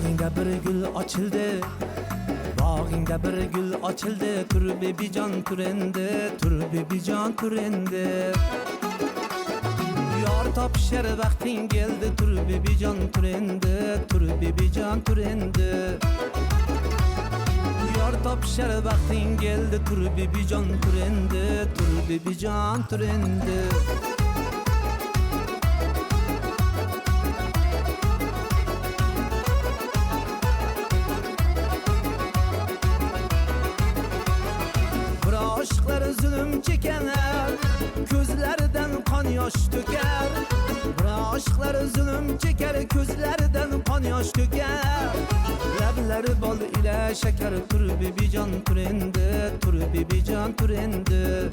Bağında bir gül açıldı, bağında bir gül açıldı. Tur bebican tur endi, tur bebican tur endi. Yar tapşer vaktin geldi, tur bebican tur endi, tur bebican tur endi. Yar tapşer vaktin geldi, tur bebican tur endi, tur bebican tur endi. Aşklar zulüm çekenler, gözlerden kan yaş döker. Aşklar zulüm çeker, gözlerden kan yaş döker. Lebleri bal ile şeker, tur bebican tur endi, tur bebican tur endi.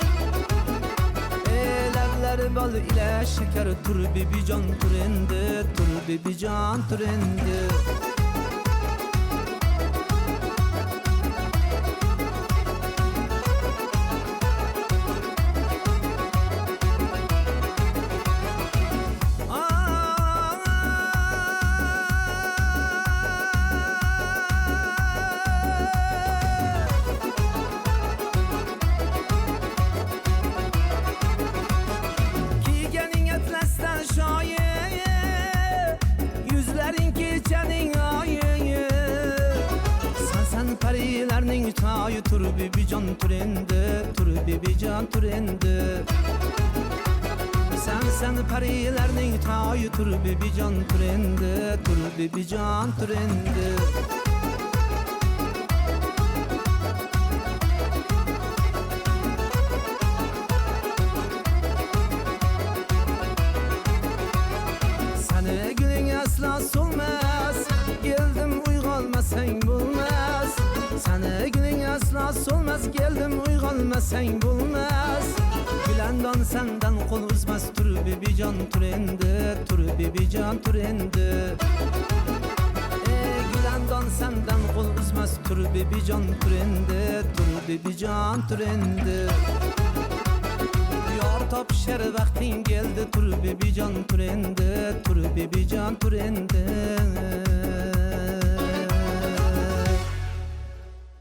Lebleri bal ile şeker, tur bebican tur endi, tur bebican tur endi. Perilerning tayı, tur bebican tur endi, tur bebican tur endi. Sen perilerning tayı, tur bebican tur endi, tur bebican tur endi. Seni gülün asla solmaz, geldim uygalmasan bulmaz. Seni gülün asla solmaz, geldim uygalmasan bulmaz. Gülendan senden kol uzmaz, tur bebican tur endi, tur bebican tur endi. Gülendan senden kol uzmaz, tur bebican tur endi, tur bebican tur endi. Yar tapşer vaktin geldi, tur bebican tur endi, tur bebican tur endi.